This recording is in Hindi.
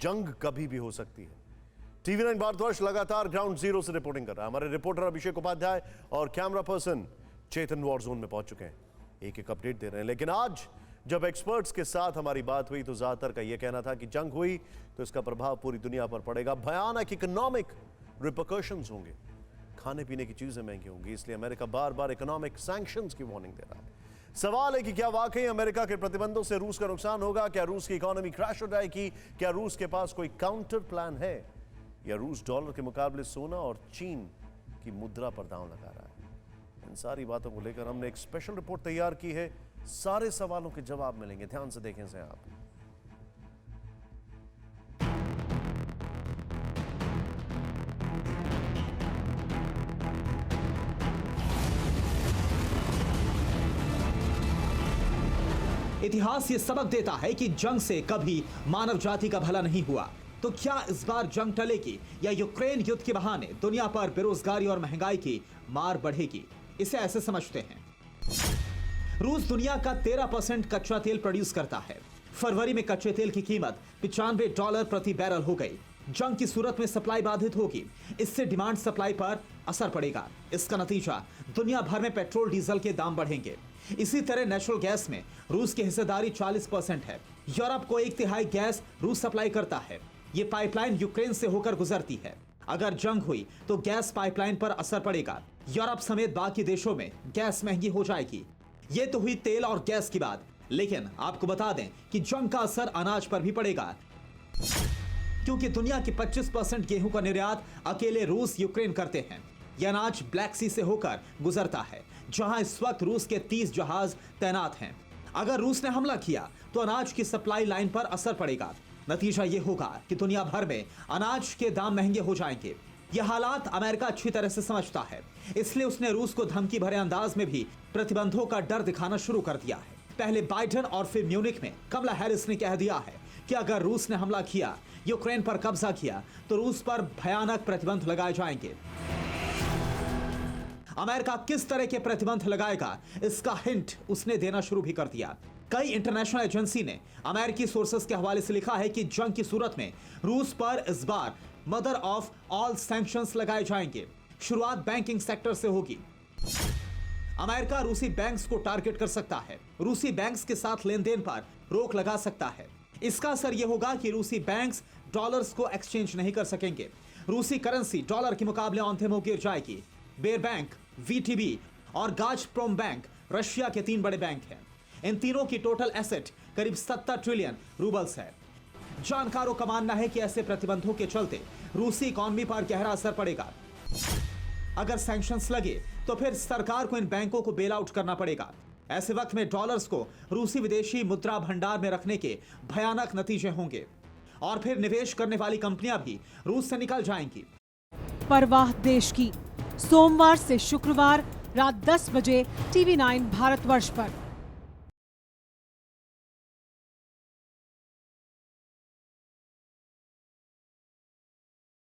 जंग कभी भी हो सकती है। टीवी 9 भारतवर्ष लगातार ग्राउंड जीरो से रिपोर्टिंग कर रहा है। हमारे रिपोर्टर अभिषेक उपाध्याय और कैमरा पर्सन चेतन वॉर जोन में पहुंच चुके हैं, एक एक अपडेट दे रहे हैं। लेकिन आज जब एक्सपर्ट्स के साथ हमारी बात हुई तो ज्यादातर का यह कहना था कि जंग हुई तो इसका प्रभाव पूरी दुनिया पर पड़ेगा, भयानक इकोनॉमिक रिपरकशंस होंगे, खाने पीने की चीजें महंगी होंगी, इसलिए अमेरिका बार बार इकोनॉमिक सैंक्शंस की वार्निंग दे रहा है। सवाल है कि क्या वाकई अमेरिका के प्रतिबंधों से रूस का नुकसान होगा? क्या रूस की इकोनॉमी क्रैश हो जाएगी? क्या रूस के पास कोई काउंटर प्लान है, या रूस डॉलर के मुकाबले सोना और चीन की मुद्रा पर दांव लगा रहा है? इन सारी बातों को लेकर हमने एक स्पेशल रिपोर्ट तैयार की है। सारे सवालों के जवाब मिलेंगे, ध्यान से देखें इसे आप। इतिहास ये सबक देता है कि जंग से कभी मानव जाति का भला नहीं हुआ। तो क्या इस बार जंग टलेगी या यूक्रेन युद्ध के बहाने दुनिया पर बेरोजगारी और महंगाई की मार बढ़ेगी? इसे ऐसे समझते हैं, रूस दुनिया का 13% कच्चा तेल प्रोड्यूस करता है। फरवरी में कच्चे तेल की कीमत $95 प्रति बैरल हो गई। जंग की सूरत में सप्लाई बाधित होगी, इससे डिमांड सप्लाई पर असर पड़ेगा। इसका नतीजा दुनिया भर में पेट्रोल डीजल के दाम बढ़ेंगे। इसी तरह नेचुरल गैस में रूस की हिस्सेदारी 40% है। यूरोप को 1/3 गैस रूस सप्लाई करता है। ये पाइपलाइन यूक्रेन से होकर गुजरती है। अगर जंग हुई तो गैस पाइपलाइन पर असर पड़ेगा। यूरोप समेत बाकी देशों में गैस महंगी हो जाएगी। ये तो हुई तेल और गैस की बात, लेकिन आपको बता दें कि जंग का असर अनाज पर भी पड़ेगा, क्योंकि दुनिया की 25% गेहूं का निर्यात अकेले रूस यूक्रेन करते हैं। यह अनाज ब्लैक सी से होकर गुजरता है, जहां इस वक्त रूस के 30 जहाज तैनात हैं। अगर रूस ने हमला किया तो अनाज की सप्लाई लाइन पर असर पड़ेगा। नतीजा यह होगा कि दुनिया भर में अनाज के दाम महंगे हो जाएंगे। यह हालात अमेरिका अच्छी तरह से समझता है, इसलिए उसने रूस को धमकी भरे अंदाज में भी प्रतिबंधों का डर दिखाना शुरू कर दिया है। पहले बाइडेन और फिर म्यूनिख में कमला हैरिस ने कह दिया है कि अगर रूस ने हमला किया, यूक्रेन पर कब्जा किया, तो रूस पर भयानक प्रतिबंध लगाए जाएंगे। अमेरिका किस तरह के प्रतिबंध लगाएगा, इसका हिंट उसने देना शुरू भी कर दिया। कई इंटरनेशनल एजेंसी ने अमेरिकी सोर्सेस के हवाले से लिखा है कि जंग की सूरत में रूस पर इस बार मदर ऑफ ऑल सैंक्शंस लगाए जाएंगे। शुरुआत बैंकिंग सेक्टर से होगी। अमेरिका रूसी बैंक्स को टारगेट कर सकता है, रूसी बैंक्स के साथ लेन देन पर रोक लगा सकता है। इसका असर यह होगा कि रूसी बैंक्स डॉलर्स को एक्सचेंज नहीं कर सकेंगे। रूसी करेंसी डॉलर के मुकाबले औंधे मुंह गिर जाएगी। बेर बैंक, वीटीबी और गाज़प्रोम बैंक रशिया के 3 बड़े बैंक हैं। इन तीनों की टोटल एसेट करीब 70 ट्रिलियन रूबल्स है। जानकारों का मानना है कि ऐसे प्रतिबंधों के चलते रूसी इकोनॉमी पर गहरा असर पड़ेगा। अगर सैंक्शंस लगे तो फिर सरकार को इन बैंकों को बेल आउट करना पड़ेगा। ऐसे वक्त में डॉलर्स को रूसी विदेशी मुद्रा भंडार में रखने के भयानक नतीजे होंगे और फिर निवेश करने वाली कंपनियां भी रूस से निकल जाएंगी। परवाह देश की, सोमवार से शुक्रवार रात 10 बजे टीवी 9 भारतवर्ष पर।